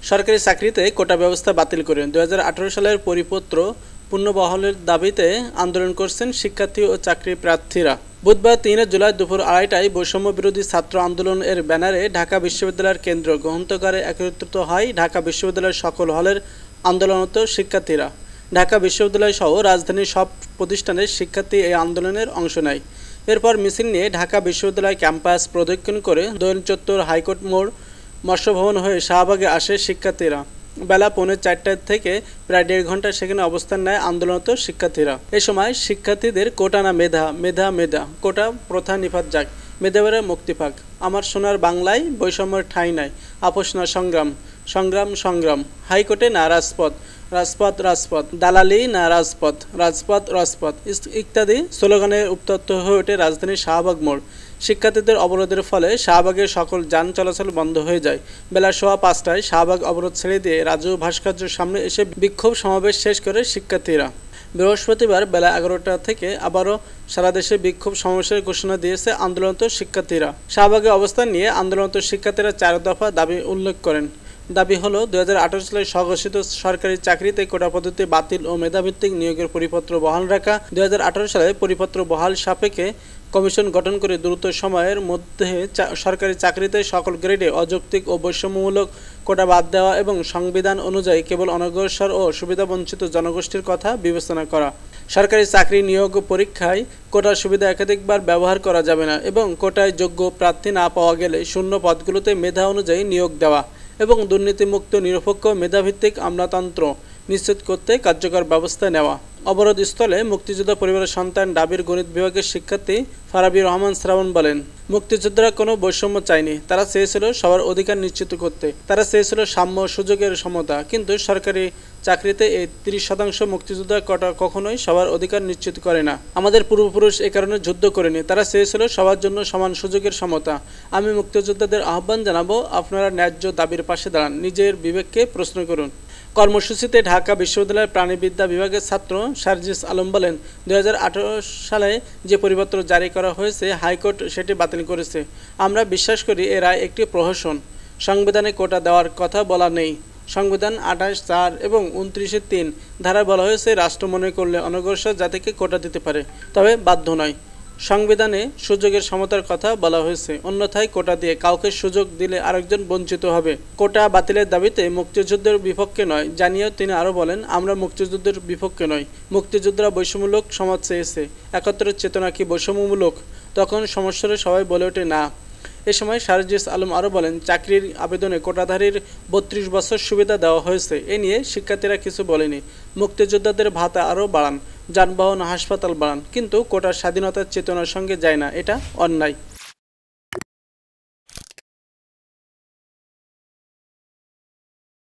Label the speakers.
Speaker 1: সরকারি চাকরিতে কোটা ব্যবস্থা বাতিল করে 2018 সালের পরিপত্র পুনর্বহালের দাবিতে আন্দোলন করছেন শিক্ষার্থী ও চাকরি প্রার্থীরা। বুধবার 3 জুলাই দুপুর 2:30টায় বৈষম্য বিরোধী ছাত্র আন্দোলন এর ব্যানারে ঢাকা বিশ্ববিদ্যালয়ের কেন্দ্রীয় গ্রন্থাগারে একত্রিত হয় ঢাকা বিশ্ববিদ্যালয়ের সকল হলের আন্দোলনরত শিক্ষার্থীরা। ঢাকা বিশ্ববিদ্যালয় সহ রাজধানীর সব প্রতিষ্ঠানের শিক্ষার্থী এই আন্দোলনের অংশ নেয়। এরপর মিছিল নিয়ে ঢাকা বিশ্ববিদ্যালয় ক্যাম্পাস প্রদক্ষিণ করে দোয়েল চত্বর, হাইকোর্ট মোড়, মৎস্য ভবন হয়ে শাহবাগে আসে শিক্ষার্থীরা। বেলা 4:45 থেকে প্রায় 1.5 ঘন্টা সেখানে অবস্থান নেয় আন্দোলনরত শিক্ষার্থীরা। এ সময় শিক্ষার্থীদের কোটা না মেধা, মেধা মেধা, কোটা প্রথা নিপাত যাক, মেধাবীরা মুক্তি পাক, আমার সোনার বাংলায় বৈষম্যের ঠাঁই নাই, আপোষ না সংগ্রাম, সংগ্রাম সংগ্রাম, হাইকোর্টে না রাজপথ, রাজপথ রাজপথ, দালালি না রাজপথ, রাজপথ রাজপথ ইত্যাদি স্লোগানে উত্তপ্ত হয়ে ওঠে রাজধানীর শাহবাগ মোড়। শিক্ষার্থীদের অবরোধের ফলে শাহবাগের সকল যান চলাচল বন্ধ হয়ে যায়। বেলা 5:15টায় শাহবাগ অবরোধ ছেড়ে দিয়ে রাজু ভাস্কর্যের সামনে এসে বিক্ষোভ সমাবেশ শেষ করে শিক্ষার্থীরা। বৃহস্পতিবার বেলা 11টা থেকে আবারও সারা দেশে বিক্ষোভ সমাবেশের ঘোষণা দিয়েছে আন্দোলনরত শিক্ষার্থীরা। শাহবাগে অবস্থান নিয়ে আন্দোলনরত শিক্ষার্থীরা 4 দফা দাবি উল্লেখ করেন। দাবি হলো 2018 সালে স্বঘোষিত সরকারি চাকরিতে কোটা পদ্ধতি বাতিল ও মেধাভিত্তিক নিয়োগের পরিপত্র বহাল রাখা, 2018 সালে পরিপত্র বহাল সাপেক্ষে কমিশন গঠন করে দ্রুত সময়ের মধ্যে সরকারি চাকরিতে সকল গ্রেডে অযৌক্তিক ও বৈষম্যমূলক কোটা বাদ দেওয়া এবং সংবিধান অনুযায়ী কেবল অনগ্রসর ও সুবিধাবঞ্চিত জনগোষ্ঠীর কথা বিবেচনা করা। সরকারি চাকরি নিয়োগ পরীক্ষায় কোটার সুবিধা একাধিকবার ব্যবহার করা যাবে না এবং কোটায় যোগ্য প্রার্থী না পাওয়া গেলে শূন্য পদগুলোতে মেধা অনুযায়ী নিয়োগ দেওয়া এবং দুর্নীতিমুক্ত নিরপেক্ষ মেধাভিত্তিক আমলাতন্ত্র নিশ্চিত করতে কার্যকর ব্যবস্থা নেওয়া। অবরোধ স্থলে মুক্তিযোদ্ধা পরিবারের সন্তান ডাবির গণিত বিভাগের শিক্ষার্থী ফারাবি রহমান শ্রাবণ বলেন, মুক্তিযোদ্ধারা কোনো বৈষম্য চায়নি, তারা চেয়েছিল সবার অধিকার নিশ্চিত করতে, তারা চেয়েছিল সাম্য সুযোগের সমতা, কিন্তু সরকারি চাকরিতে এই 30% মুক্তিযোদ্ধা কোটা কখনোই সবার অধিকার নিশ্চিত করে না। আমাদের পূর্বপুরুষ এ কারণে যুদ্ধ করেনি, তারা চেয়েছিল সবার জন্য সমান সুযোগের সমতা। আমি মুক্তিযোদ্ধাদের আহ্বান জানাবো, আপনারা ন্যায্য দাবির পাশে দাঁড়ান, নিজের বিবেককে প্রশ্ন করুন। কর্মসূচিতে ঢাকা বিশ্ববিদ্যালয়ের প্রাণিবিদ্যা বিভাগের ছাত্র সার্জিস আলম বলেন, 2018 সালে যে পরিপত্র জারি করা হয়েছে হাইকোর্ট সেটি বাতিল করেছে। আমরা বিশ্বাস করি এ রায় একটি প্রহসন। সংবিধানে কোটা দেওয়ার কথা বলা নেই। সংবিধান 28(4) এবং 29(3) ধারায় বলা হয়েছে রাষ্ট্র মনে করলে অনগ্রসর জাতিকে কোটা দিতে পারে, তবে বাধ্য নয়। সংবিধানে সুযোগের সমতার কথা বলা হয়েছে, অন্যথায় কোটা দিয়ে কাউকে সুযোগ দিলে আরেকজন বঞ্চিত হবে। কোটা বাতিলের দাবিতে মুক্তিযুদ্ধের বিপক্ষে নয় জানিয়েও তিনি আরও বলেন, আমরা মুক্তিযুদ্ধের বিপক্ষে নই। মুক্তিযোদ্ধারা বৈষম্যমূলক সমাজ চেয়েছে, একাত্তরের চেতনা কি বৈষম্যমূলক? তখন সমস্যারে সবাই বলে ওঠে না। এ সময় সার্জিস আলম আরও বলেন, চাকরির আবেদনে কোটাধারীর 32 বছর সুবিধা দেওয়া হয়েছে, এ নিয়ে শিক্ষার্থীরা কিছু বলেনি। মুক্তিযোদ্ধাদের ভাতা আরও বাড়ান, যানবাহন হাসপাতাল বাড়ান, কিন্তু কোটার স্বাধীনতার চেতনার সঙ্গে যায় না, এটা অন্যায়।